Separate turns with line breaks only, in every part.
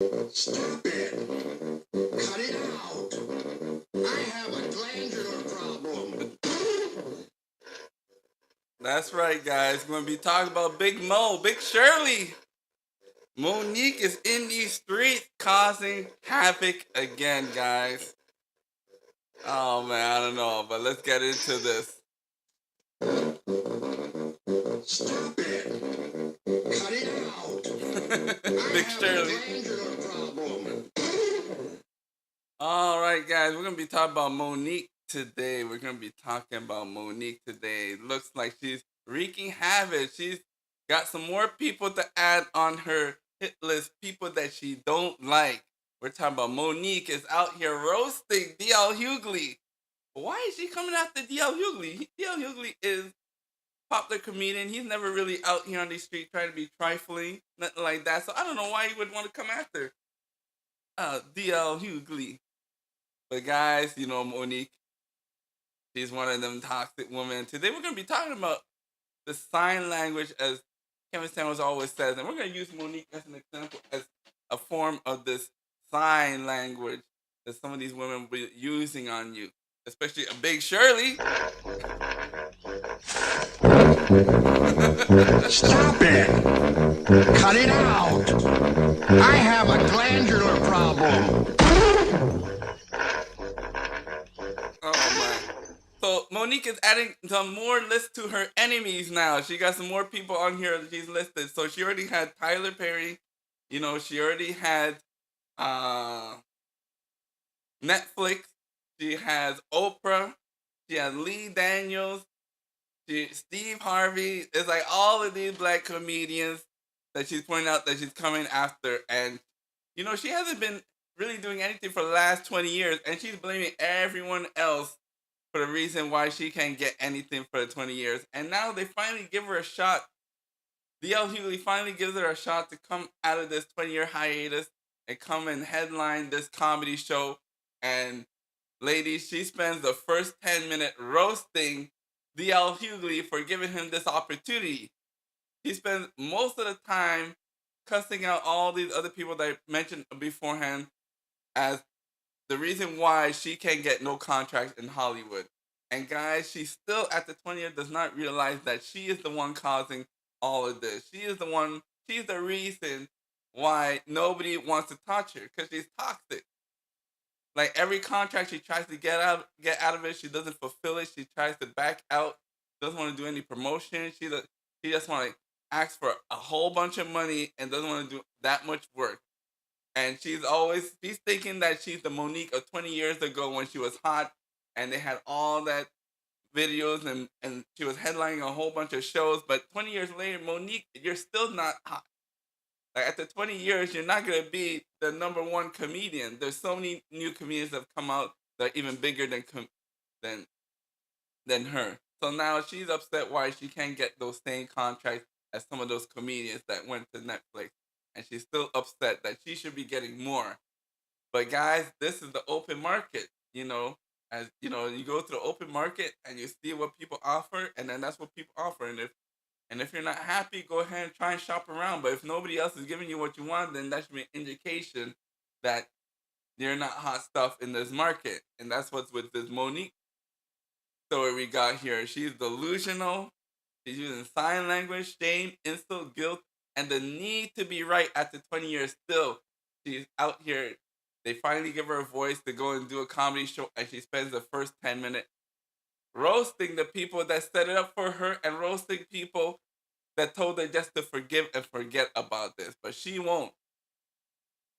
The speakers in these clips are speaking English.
Stupid. Cut it out. I have a glandular problem.
That's right, guys. We're going to be talking about Big Mo, Big Shirley. Monique is in these streets causing havoc again, guys. Oh, man, I don't know, but let's get into this.
Stupid. Cut it out.
Big
I have
Shirley.
a glandular problem.
All right, guys, we're going to be talking about Monique today. We're going to be talking about Monique today. Looks like she's wreaking havoc. She's got some more people to add on her hit list, people that she don't like. We're talking about Monique is out here roasting DL Hughley. Why is she coming after DL Hughley? DL Hughley is a popular comedian. He's never really out here on the street trying to be trifling, nothing like that. So I don't know why he would want to come after DL Hughley. But guys, you know Monique, she's one of them toxic women. Today we're going to be talking about the sign language, as Kevin Samuels always says, and we're going to use Monique as an example, as a form of this sign language that some of these women will be using on you, especially a Big Shirley.
Stop it! Cut it out! I have a glandular problem.
Oh my. So Monique is adding some more lists to her enemies now. She got some more people on here that she's listed. So she already had Tyler Perry. You know, she already had Netflix. She has Oprah. She has Lee Daniels. Steve Harvey. It's like all of these black comedians that she's pointing out that she's coming after. And, you know, she hasn't been really doing anything for the last 20 years. And she's blaming everyone else for the reason why she can't get anything for the 20 years. And now they finally give her a shot. DL Hughley finally gives her a shot to come out of this 20-year hiatus and come and headline this comedy show. And ladies, she spends the first 10 minutes roasting DL Hughley for giving him this opportunity. He spends most of the time cussing out all these other people that I mentioned beforehand as the reason why she can't get no contracts in Hollywood. And guys, she still at the 20th does not realize that she is the one causing all of this. She's the reason why nobody wants to touch her, because she's toxic. Like every contract she tries to get out of it, she doesn't fulfill it. She tries to back out. Doesn't want to do any promotion. She just want to ask for a whole bunch of money and doesn't want to do that much work. And she's thinking that she's the Monique of 20 years ago when she was hot and they had all that videos and she was headlining a whole bunch of shows. But 20 years later, Monique, you're still not hot. Like after 20 years, you're not gonna be the number one comedian. There's so many new comedians that have come out that are even bigger than than her. So now she's upset why she can't get those same contracts as some of those comedians that went to Netflix. And she's still upset that she should be getting more. But guys, this is the open market, you know. As you know, you go to the open market and you see what people offer, and then that's what people offer. And if you're not happy, go ahead and try and shop around. But if nobody else is giving you what you want, then that should be an indication that you're not hot stuff in this market. And that's what's with this Monique story we got here. She's delusional. She's using sign language, shame, insult, guilt, and the need to be right after 20 years still. She's out here. They finally give her a voice to go and do a comedy show, and she spends the first 10 minutes roasting the people that set it up for her and roasting people that told her just to forgive and forget about this. But she won't.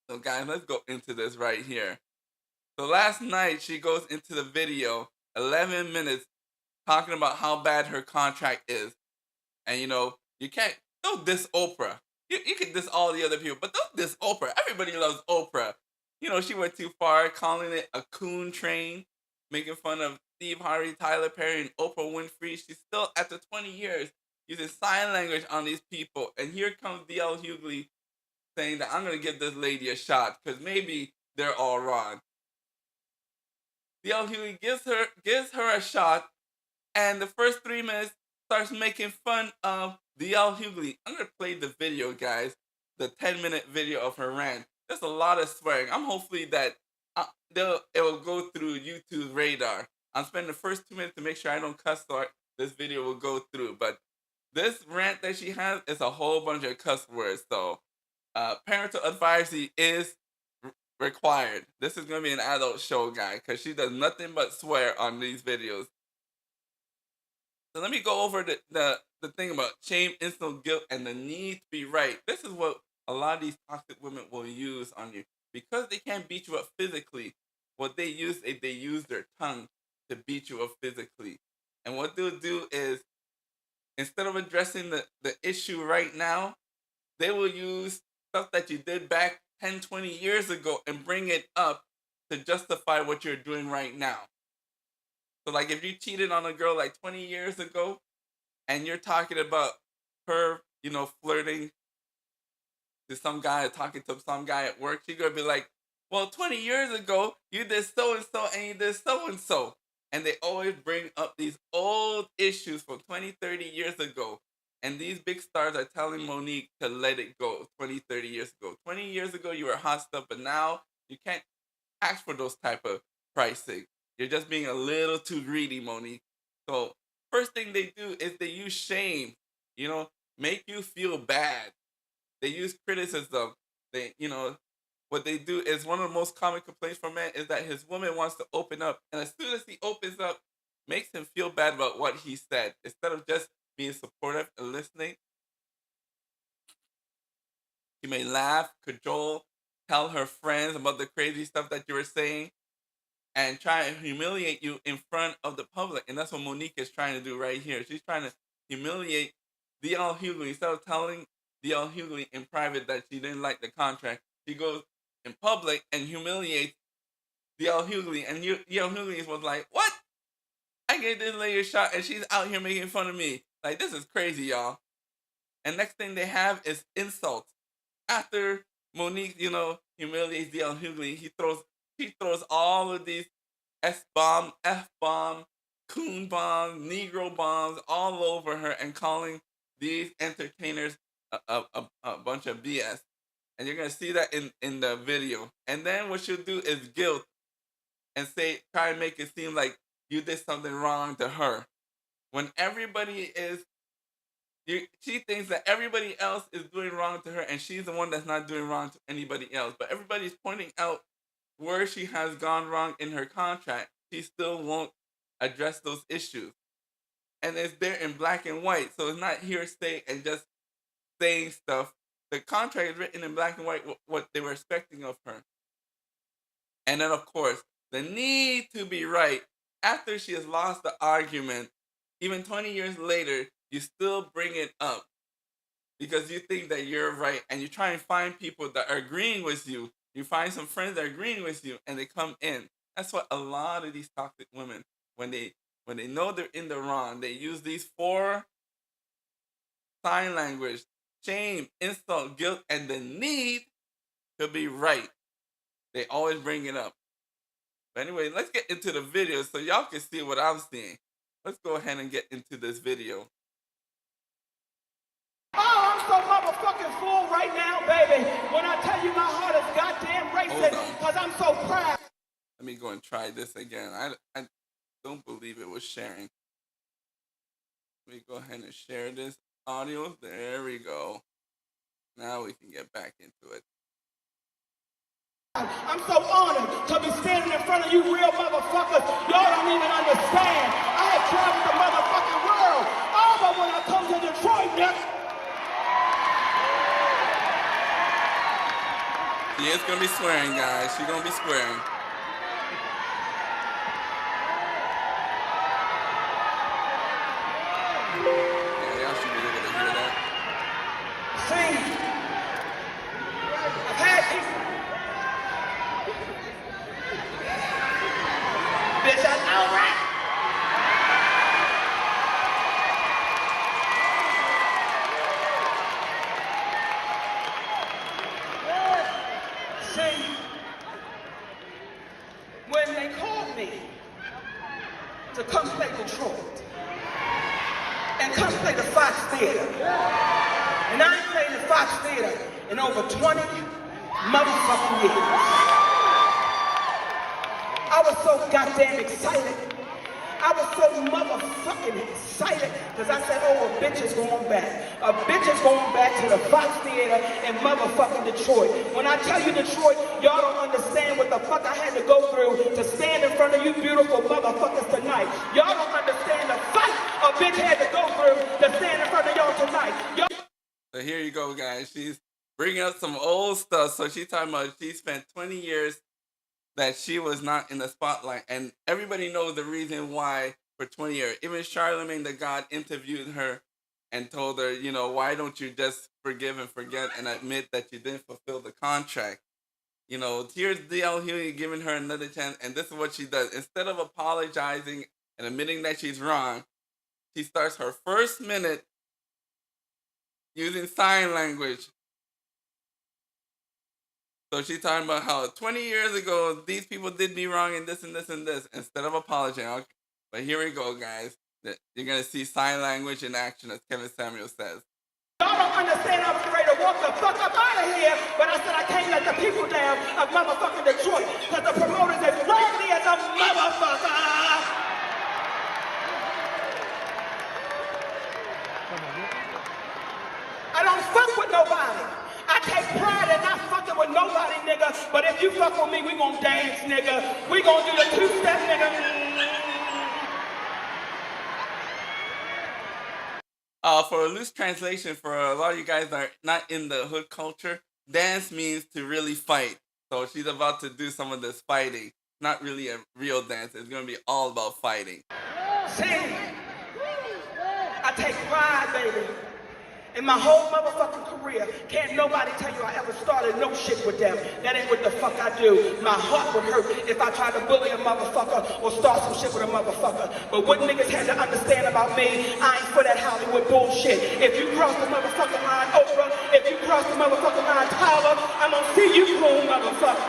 So, guys, let's go into this right here. So, last night, she goes into the video, 11 minutes, talking about how bad her contract is. And, you know, don't diss Oprah. You can diss all the other people, but don't diss Oprah. Everybody loves Oprah. You know, she went too far, calling it a coon train, making fun of Steve Harvey, Tyler Perry, and Oprah Winfrey. She's still, after 20 years, using sign language on these people. And here comes DL Hughley saying that I'm going to give this lady a shot because maybe they're all wrong. DL Hughley gives her a shot, and the first 3 minutes starts making fun of DL Hughley. I'm going to play the video, guys, the 10-minute video of her rant. there's a lot of swearing. I'm hopefully that it will go through YouTube's radar. I'm spending the first 2 minutes to make sure I don't cuss, so this video will go through. But this rant that she has is a whole bunch of cuss words. So parental advisory is required. This is going to be an adult show, guy, because she does nothing but swear on these videos. So let me go over the thing about shame, insult, guilt, and the need to be right. This is what a lot of these toxic women will use on you. Because they can't beat you up physically, what they use is they use their tongue to beat you up physically. And what they'll do is, instead of addressing the issue right now, they will use stuff that you did back 10, 20 years ago and bring it up to justify what you're doing right now. So like if you cheated on a girl like 20 years ago and you're talking about her, flirting to some guy or talking to some guy at work, she's going to be like, well, 20 years ago, you did so-and-so and you did so-and-so. And they always bring up these old issues from 20, 30 years ago. And these big stars are telling Monique to let it go 20, 30 years ago. 20 years ago, you were hot stuff, but now you can't ask for those type of pricing. You're just being a little too greedy, Monique. So first thing they do is they use shame, make you feel bad. They use criticism. What they do is one of the most common complaints from men is that his woman wants to open up. And as soon as he opens up, makes him feel bad about what he said. Instead of just being supportive and listening, she may laugh, cajole, tell her friends about the crazy stuff that you were saying, and try and humiliate you in front of the public. And that's what Monique is trying to do right here. She's trying to humiliate DL Hughley. Instead of telling DL Hughley in private that she didn't like the contract, she goes in public and humiliates DL Hughley. And DL Hughley was like, what? I gave this lady a shot and she's out here making fun of me. Like, this is crazy, y'all. And next thing they have is insults. After Monique, humiliates DL Hughley, she throws all of these S-bomb, F-bomb, coon bombs, Negro bombs all over her and calling these entertainers a bunch of BS. And you're going to see that in the video. And then what she'll do is guilt and try and make it seem like you did something wrong to her. When she thinks that everybody else is doing wrong to her and she's the one that's not doing wrong to anybody else. But everybody's pointing out where she has gone wrong in her contract. She still won't address those issues. And it's there in black and white. So it's not hearsay and just saying stuff. The contract is written in black and white what they were expecting of her. And then, of course, the need to be right. After she has lost the argument, even 20 years later, you still bring it up because you think that you're right, and you try and find people that are agreeing with you. You find some friends that are agreeing with you, and they come in. That's what a lot of these toxic women, when they know they're in the wrong, they use these 4 sign language: shame, insult, guilt, and the need to be right. They always bring it up. But anyway, let's get into the video so y'all can see what I'm seeing. Let's go ahead and get into this video.
Oh, I'm so motherfucking full right now, baby. When I tell you my heart is goddamn racing, because I'm so proud.
Let me go and try this again. I don't believe it was sharing. Let me go ahead and share this audio. There we go. Now we can get back into it.
I'm so honored to be standing in front of you real motherfuckers. Y'all don't even understand. I have traveled the motherfucking world. All but when I come to Detroit, nigga.
She is going to be swearing, guys. She's going to be swearing. Yeah, y'all should be able to hear that.
See, I've had these. Bitch, I know, right? See, when they called me to come play Detroit and come play the Fox Theater, and I ain't played the Fox Theater in over 20, motherfucking years. I was so goddamn excited. I was so motherfucking excited because I said, oh, a bitch is going back. A bitch is going back to the Fox Theater in motherfucking Detroit. When I tell you Detroit, y'all don't understand what the fuck I had to go through to stand in front of you beautiful motherfuckers tonight. Y'all don't understand the fight a bitch had to go through to stand in front of y'all tonight.
So here you go, guys. She's bringing up some old stuff. So she's talking about she spent 20 years that she was not in the spotlight. And everybody knows the reason why for 20 years. Even Charlemagne the God interviewed her and told her, you know, why don't you just forgive and forget and admit that you didn't fulfill the contract? You know, here's DL Hughley giving her another chance. And this is what she does. Instead of apologizing and admitting that she's wrong, she starts her first minute using sign language. So she's talking about how 20 years ago, these people did me wrong and this and this and this, instead of apologizing. Okay. But here we go, guys. You're going to see sign language in action, as Kevin Samuel says.
Y'all don't understand I was ready to walk the fuck up out of here, but I said I can't let the people down of motherfucking Detroit, because the promoters as raggedy as a motherfucker. I don't fuck with nobody. I take pride in not fucking with nobody, nigga. But if you fuck with me, we gon' dance, nigga. We gon' do the two-step, nigga.
For a loose translation, for a lot of you guys that are not in the hood culture, dance means to really fight. So she's about to do some of this fighting. Not really a real dance. It's gonna be all about fighting.
See, I take pride, baby. In my whole motherfucking career, can't nobody tell you I ever started no shit with them. That ain't what the fuck I do. My heart would hurt if I tried to bully a motherfucker or start some shit with a motherfucker. But what niggas had to understand about me, I ain't for that Hollywood bullshit. If you cross the motherfucking line, Oprah, if you cross the motherfucking line, Tyler, I'm gonna see you, coon motherfucker.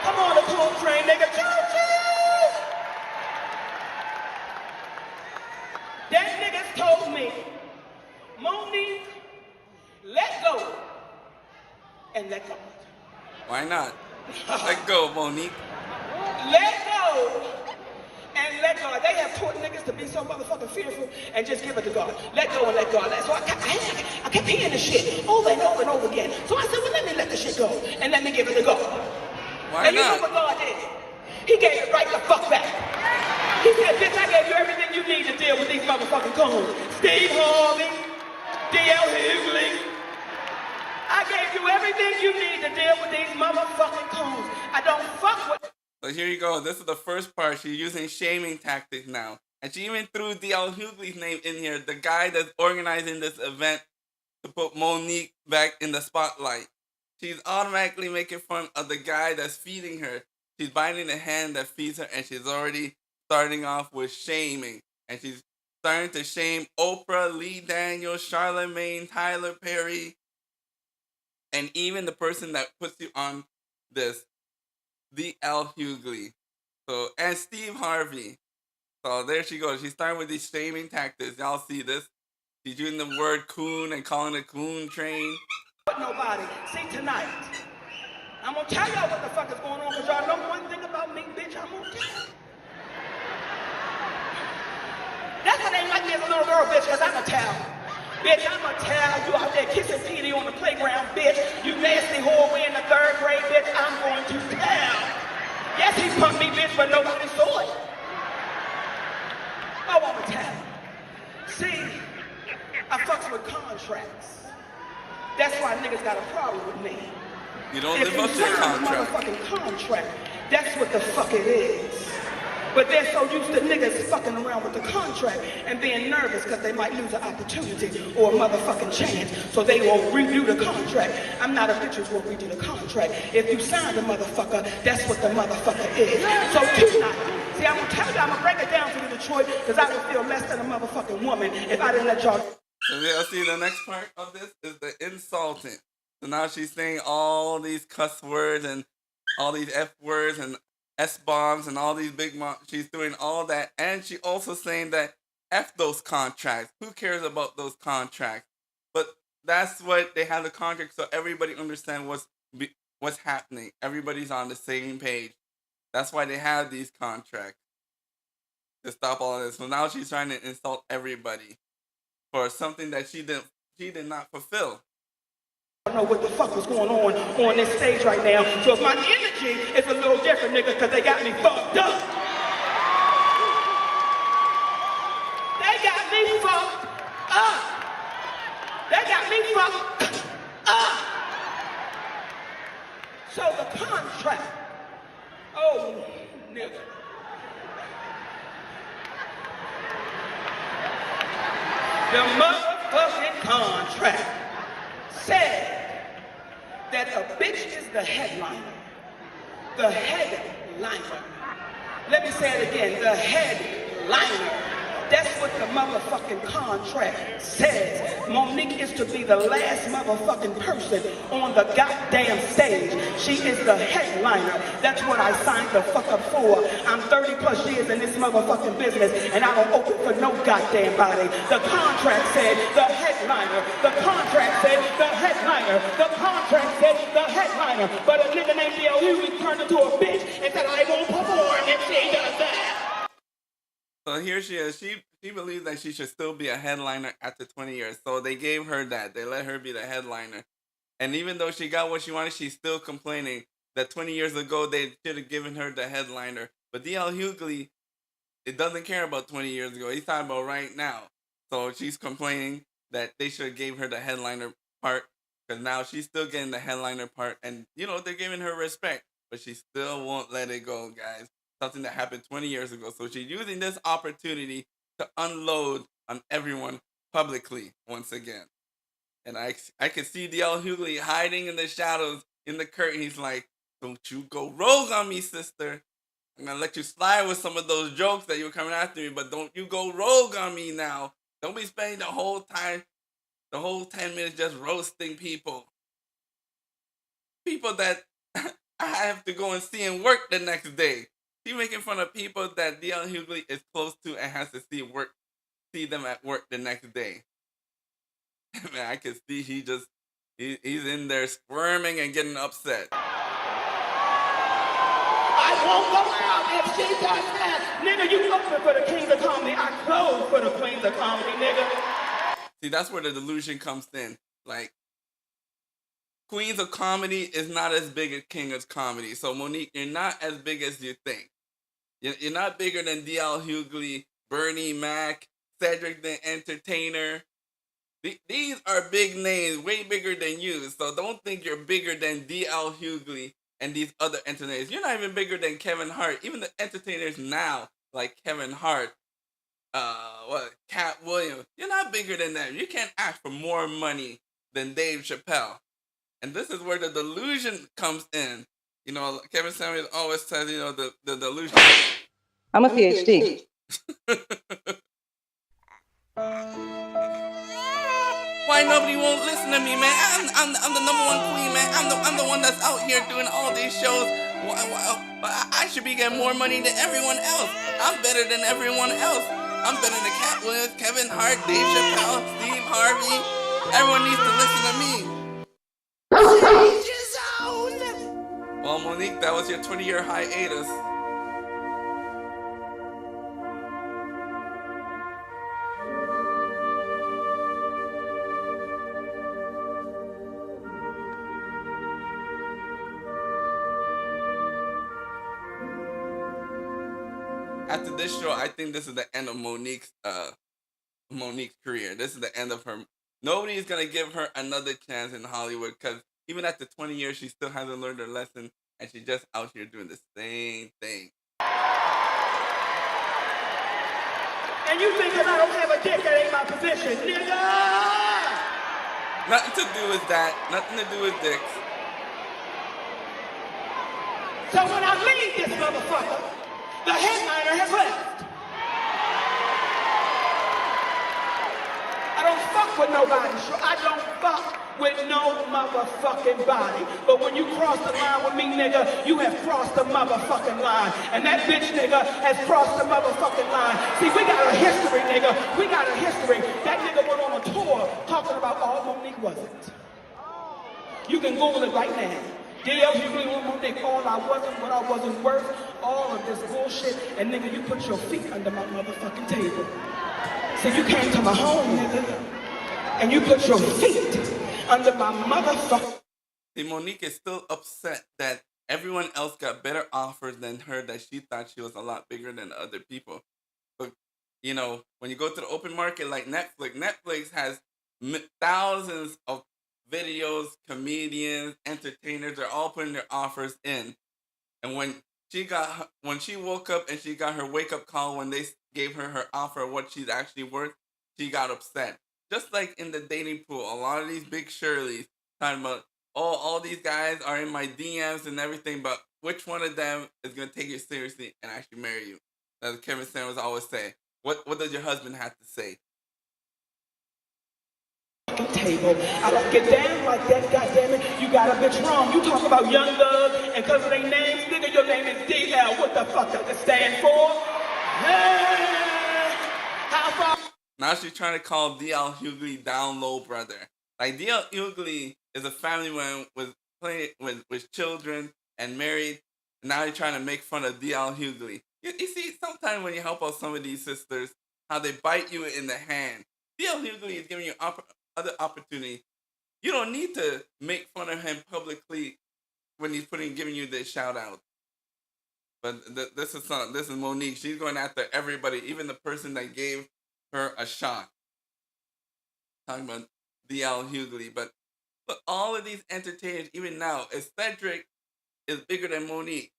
Come on, the coon train, nigga. Choo-choo! That niggas told me, Monique, let go and let go.
Why not? Let go, Monique.
Let go and let God. They have taught niggas to be so motherfucking fearful and just give it to God. Let go and let God. So I kept hearing this shit over and over and over again. So I said, well, let me let the shit go and let me give it to God.
Why
and
not?
You know what God did? He gave it right the fuck back. He said, bitch, I gave you everything you need to deal with these motherfucking coons. Steve Harvey, DL Hughley. I gave you everything you need to deal with these motherfucking coons. I don't fuck with.
So here you go. This is the first part. She's using shaming tactics now. And she even threw DL Hughley's name in here, the guy that's organizing this event to put Monique back in the spotlight. She's automatically making fun of the guy that's feeding her. She's biting the hand that feeds her, and she's already starting off with shaming. And she's starting to shame Oprah, Lee Daniels, Charlemagne, Tyler Perry, and even the person that puts you on this, DL Hughley. So, and Steve Harvey. So there she goes. She's starting with these shaming tactics. Y'all see this? She's using the word coon and calling it coon train.
Nobody. See, tonight, I'm gonna tell y'all what the fuck is going on, because y'all know one thing about me, bitch, I'm gonna tell. That's why they like me as a little girl, bitch, because I'm a tell. Bitch, I'm a tell. You out there kissing Petey on the playground, bitch. You nasty whore, we in the 3rd grade, bitch. I'm going to tell. Yes, he punked me, bitch, but nobody saw it. Oh, I'm a tell. See, I fucks with contracts. That's why niggas got a problem with me.
You don't live up to the contract.
Motherfucking contract. That's what the fuck it is. But they're so used to niggas fucking around with the contract and being nervous because they might lose an opportunity or a motherfucking chance, so they will redo the contract. I'm not a bitch who's gonna redo the contract. If you signed a motherfucker, that's what the motherfucker is. So tonight, see, I'm gonna tell you, I'm gonna break it down for you, Detroit, because I would feel less than a motherfucking woman if I didn't let y'all.
So y'all see the next part of this is the insulting. So now she's saying all these cuss words and all these F words and S-bombs and all these big she's doing all that, and she also saying that F those contracts. Who cares about those contracts? But that's what they have the contract, so everybody understand what's happening. Everybody's on the same page. That's why they have these contracts to stop all of this. So now she's trying to insult everybody for something that she did not fulfill.
I don't know what the fuck is going on this stage right now. So if my energy is a little different, nigga, because they got me fucked up. They got me fucked up. They got me fucked up. So the contract. Oh, nigga. The motherfucking contract said that a bitch is the headliner. The headliner. Let me say it again. The headliner. That's what the motherfucking contract says. Monique is to be the last motherfucking person on the goddamn stage. She is the headliner. That's what I signed the fuck up for. I'm 30 plus years in this motherfucking business and I don't open for no goddamn body. The contract said the headliner. The contract said the headliner. The contract said the headliner. But a nigga named DL Hughley turned into a bitch and said I won't perform if she does that.
So here she is. She believes that she should still be a headliner after 20 years. So they gave her that. They let her be the headliner. And even though she got what she wanted, she's still complaining that 20 years ago they should have given her the headliner. But DL Hughley, it doesn't care about 20 years ago. He's talking about right now. So she's complaining that they should have gave her the headliner part because now she's still getting the headliner part. And, you know, they're giving her respect. But she still won't let it go, guys. Something that happened 20 years ago. So she's using this opportunity to unload on everyone publicly once again. And I can see DL Hughley hiding in the shadows in the curtain. He's like, don't you go rogue on me, sister. I'm going to let you slide with some of those jokes that you were coming after me, but don't you go rogue on me now. Don't be spending the whole 10 minutes just roasting people. People that I have to go and see and work the next day. She's making fun of people that DL Hughley is close to and has to see them at work the next day. Man, I can see he's in there squirming and getting upset.
I won't go out if she does that. Nigga, you open for the kings of comedy. I close for the queens of comedy, nigga.
See, that's where the delusion comes in. Like, Queens of Comedy is not as big as King of Comedy. So, Monique, you're not as big as you think. You're not bigger than DL Hughley, Bernie Mac, Cedric the Entertainer. These are big names, way bigger than you. So don't think you're bigger than DL Hughley and these other entertainers. You're not even bigger than Kevin Hart. Even the entertainers now, like Kevin Hart, Cat Williams, you're not bigger than them. You can't ask for more money than Dave Chappelle. And this is where the delusion comes in. You know, Kevin Samuels always says, you know, the delusion.
I'm a PhD.
Why nobody won't listen to me, man? I'm the number one queen, man. I'm the one that's out here doing all these shows. I should be getting more money than everyone else. I'm better than everyone else. I'm better than Cat Williams, Kevin Hart, Dave Chappelle, Steve Harvey. Everyone needs to listen to me. Well, Monique, that was your 20-year hiatus. After this show, I think this is the end of Monique's career. This is the end of her. Nobody is gonna give her another chance in Hollywood because even after 20 years, she still hasn't learned her lesson, and she's just out here doing the same thing.
And you think that I don't have a dick, that ain't my position, nigga!
Nothing to do with that. Nothing to do with dicks.
So when I leave this motherfucker, the headliner has left. I don't fuck with nobody. I don't fuck with no motherfucking body. But when you cross the line with me, nigga, you have crossed the motherfucking line. And that bitch, nigga, has crossed the motherfucking line. See, we got a history, nigga. We got a history. That nigga went on a tour talking about all Monique wasn't. You can Google it right now. DL Hughley on Monique, all I wasn't, what I wasn't worth, all of this bullshit, and nigga, you put your feet under my motherfucking table. So you came to my home, nigga, and you put your feet under my motherfucking...
See, Monique is still upset that everyone else got better offers than her, that she thought she was a lot bigger than other people. But, you know, when you go to the open market like Netflix has thousands of videos, comedians, entertainers, they're all putting their offers in. And when she woke up and she got her wake-up call when they gave her offer of what she's actually worth, she got upset. Just like in the dating pool, a lot of these big Shirleys talking about, oh, all these guys are in my DMs and everything, but which one of them is going to take you seriously and actually marry you? As Kevin Sanders always say, what does your husband have to say?
Table. I don't get down like that, goddammit. You got a bitch wrong. You talk about Young Thug, and because of their names, nigga, your name is DL. What the fuck does it stand for? Hey! How far?
Now she's trying to call DL Hughley down low brother. Like, DL Hughley is a family man with children and married. And now you're trying to make fun of DL Hughley. You see, sometimes when you help out some of these sisters, how they bite you in the hand. DL Hughley is giving you other opportunity. You don't need to make fun of him publicly when he's giving you this shout out. But this is Monique. She's going after everybody, even the person that gave her a shot. Talking about DL Hughley. But look, all of these entertainers, even now, if Cedric is bigger than Monique,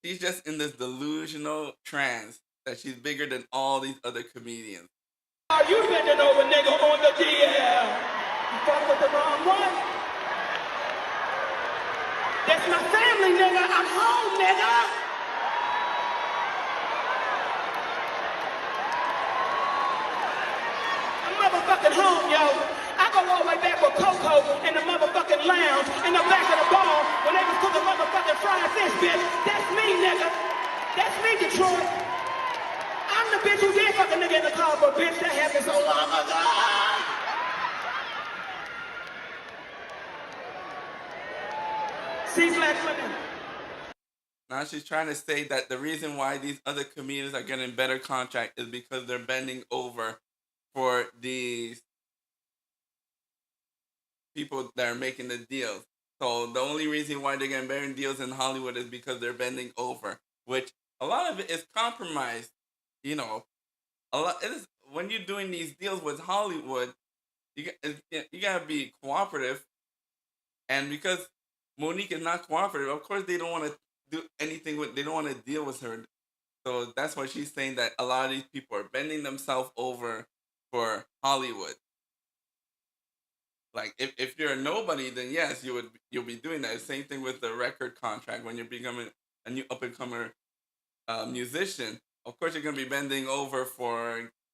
she's just in this delusional trance that she's bigger than all these other comedians.
Are you bending over, nigga, on the DL? You fuck with the wrong one? That's my family, nigga. I'm home, nigga. I'm motherfucking home, yo. I go all the way back with Coco in the motherfucking lounge in the back of the bar when they was cooking motherfucking fried fish, bitch. That's me, nigga. That's me, Detroit. I'm the bitch who did fuck a nigga in the car, but bitch, that happened so long ago. See, black women.
Now she's trying to say that the reason why these other comedians are getting better contract is because they're bending over for these people that are making the deals. So the only reason why they're getting better deals in Hollywood is because they're bending over, which a lot of it is compromised. You know, when you're doing these deals with Hollywood, you gotta be cooperative. And because Monique is not cooperative, of course they don't want to do anything they don't want to deal with her. So that's why she's saying that a lot of these people are bending themselves over for Hollywood. Like if you're a nobody, then yes, you'll be doing that. Same thing with the record contract when you're becoming a new up and comer musician. Of course, you're going to be bending over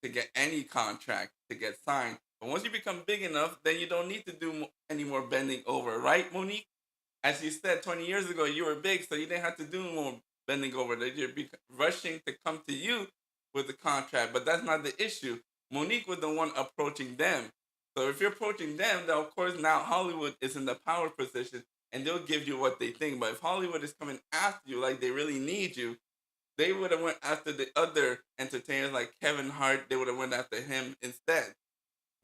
to get any contract to get signed. But once you become big enough, then you don't need to do any more bending over, right, Monique? As you said, 20 years ago, you were big, so you didn't have to do more bending over. You're rushing to come to you with the contract, but that's not the issue. Monique was the one approaching them. So if you're approaching them, then of course now Hollywood is in the power position, and they'll give you what they think. But if Hollywood is coming after you like they really need you, they would have went after the other entertainers like Kevin Hart. They would have went after him instead.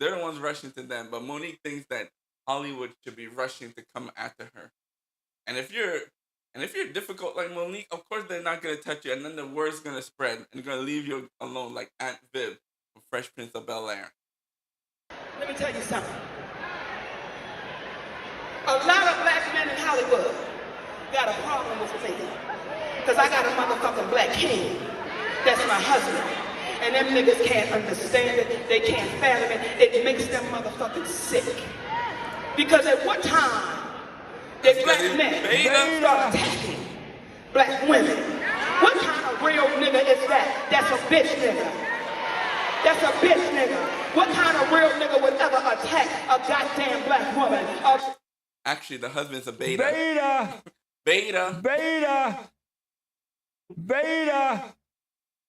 They're the ones rushing to them. But Monique thinks that Hollywood should be rushing to come after her. And if you're difficult like Monique, of course they're not gonna touch you, and then the word's gonna spread and they're gonna leave you alone like Aunt Viv from Fresh Prince of Bel-Air.
Let me tell you something. A lot of black men in Hollywood got a problem with me. Because I got a motherfucking black king. That's my husband. And them niggas can't understand it. They can't fathom it. It makes them motherfucking sick. Because at what time did black men start attacking black women? What kind of real nigga is that? That's a bitch nigga. That's a bitch nigga. What kind of real nigga would ever attack a goddamn black woman?
Actually, the husband's a beta. Beta.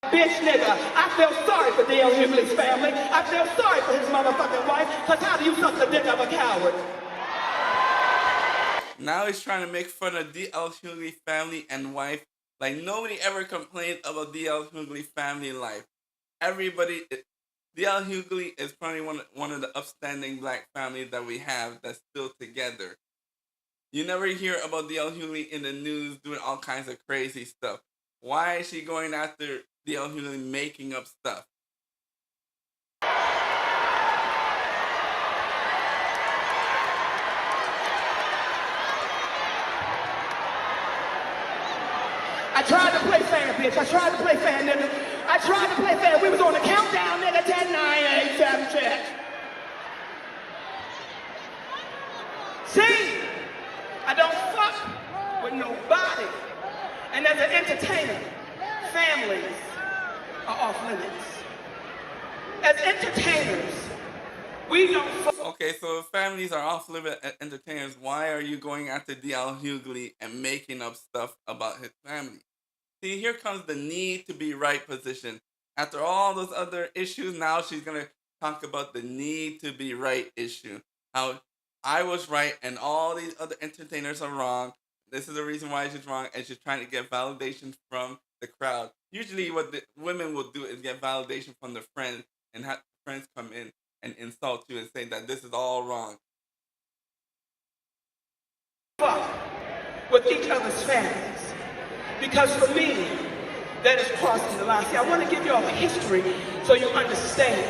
Bitch nigga, I feel sorry for DL Hughley's family. I feel sorry for his motherfucking wife, because how do you suck the dick of a coward?
Now he's trying to make fun of DL Hughley family and wife. Like nobody ever complained about DL Hughley family life. Everybody, DL Hughley is probably one of the upstanding black families that we have that's still together. You never hear about DL Hughley in the news doing all kinds of crazy stuff. Why is she going after DL Hughley making up stuff?
I tried to play fair, bitch. I tried to play fair, nigga. I tried to play fair. We was on the countdown, nigga. 10, 9, 8, 7, 6. See? I don't fuck with nobody. And as an entertainer, families are off limits. As entertainers, we don't fuck.
Okay, so if families are off limit entertainers, why are you going after DL Hughley and making up stuff about his family? See, here comes the need to be right position. After all those other issues, now she's going to talk about the need to be right issue. How I was right and all these other entertainers are wrong. This is the reason why she's wrong, and she's trying to get validation from the crowd. Usually what the women will do is get validation from their friends and have friends come in and insult you and say that this is all wrong.
Fuck with each other's families. Because for me, that is crossing the line. See, I want to give you all a history so you understand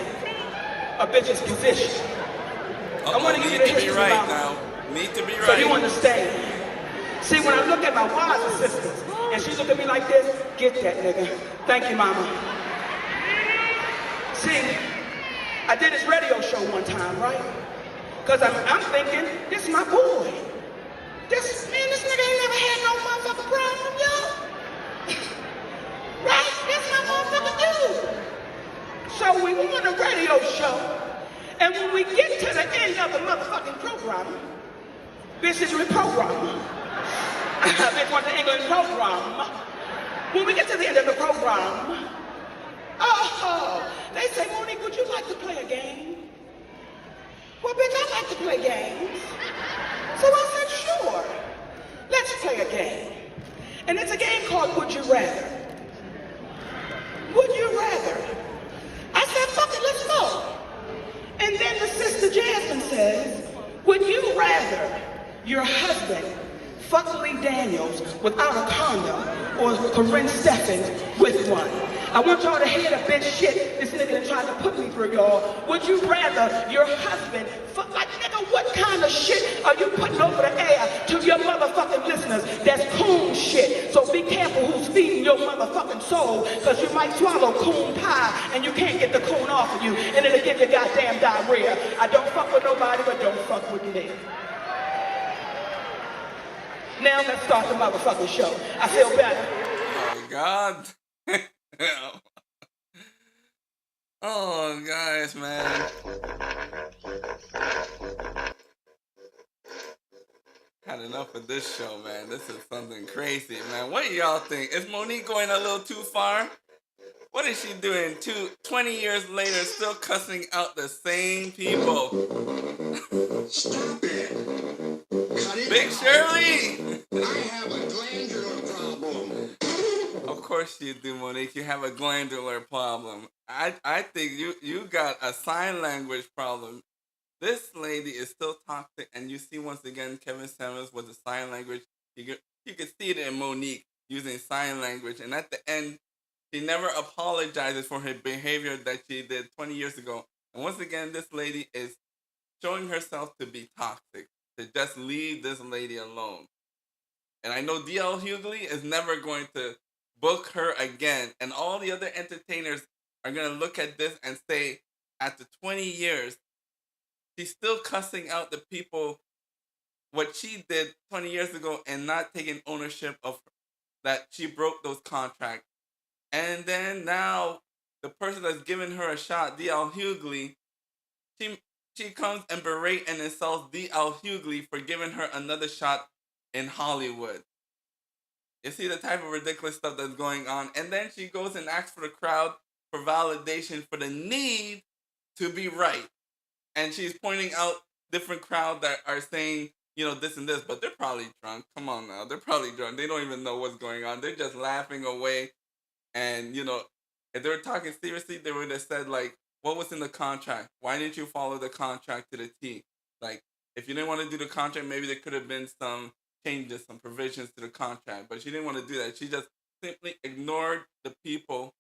a bitch's position. I want to give you the history
right
about
now. Need to be right.
so you understand. See, when I look at my wise assistants and she look at me like this, get that nigga. Thank you, mama. See, I did this radio show one time, right? Because I'm thinking, this is my boy. This nigga ain't never had no motherfucking problem, y'all. Right? This my motherfucking dude. So we won a radio show, and when we get to the end of the motherfucking program, this is reprogram. Bitch wants the English program. When we get to the end of the program, they say, Monique, would you like to play a game? Well, bitch, I like to play games. So I said, sure, let's play a game. And it's a game called Would You Rather. Would you rather? I said, fuck it, let's go. And then the sister Jasmine says, would you rather your husband fuck Lee Daniels without a condom or Corinne Steffens with one? I want y'all to hear the bitch shit this nigga tried to put me through, y'all. Would you rather your husband fuck, like, nigga, what kind of shit are you putting over the air to your motherfucking listeners? That's coon shit. So be careful who's feeding your motherfucking soul, because you might swallow coon pie and you can't get the coon off of you, and it'll give you goddamn diarrhea. I don't fuck with nobody, but don't fuck with me. Now let's start the motherfucking show. I feel better.
Oh, God. Oh, guys, man. Had enough of this show, man. This is something crazy, man. What do y'all think? Is Monique going a little too far? What is she doing 20 years later, still cussing out the same people?
Stop it. Cut it
Big
out.
Shirley!
I have a glandular problem.
Of course you do, Monique. You have a glandular problem. I think you got a sign language problem. This lady is still toxic, and you see once again Kevin Samuels with the sign language. You can see it in Monique using sign language, and at the end, she never apologizes for her behavior that she did 20 years ago. And once again, this lady is showing herself to be toxic, to just leave this lady alone. And I know DL Hughley is never going to book her again. And all the other entertainers are going to look at this and say, after 20 years, she's still cussing out the people, what she did 20 years ago, and not taking ownership of that she broke those contracts. And then now, the person that's giving her a shot, DL Hughley, she comes and berate and insults DL Hughley for giving her another shot in Hollywood. You see the type of ridiculous stuff that's going on. And then she goes and asks for the crowd for validation for the need to be right. And she's pointing out different crowds that are saying this and this, but they're probably drunk. Come on now. They're probably drunk. They don't even know what's going on. They're just laughing away. And, if they were talking seriously, they would have said, like, what was in the contract? Why didn't you follow the contract to the T? Like, if you didn't want to do the contract, maybe there could have been some changes, some provisions to the contract. But she didn't want to do that. She just simply ignored the people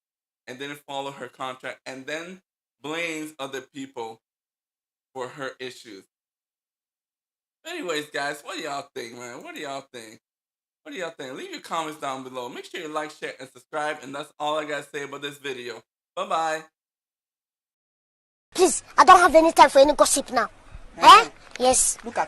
and didn't follow her contract and then blames other people for her issues. Anyways, guys, what do y'all think, man? What do y'all think? What do y'all think? Leave your comments down below. Make sure you like, share, and subscribe. And that's all I got to say about this video. Bye-bye.
Please, I don't have any time for any gossip now. Eh? Yes.
Look at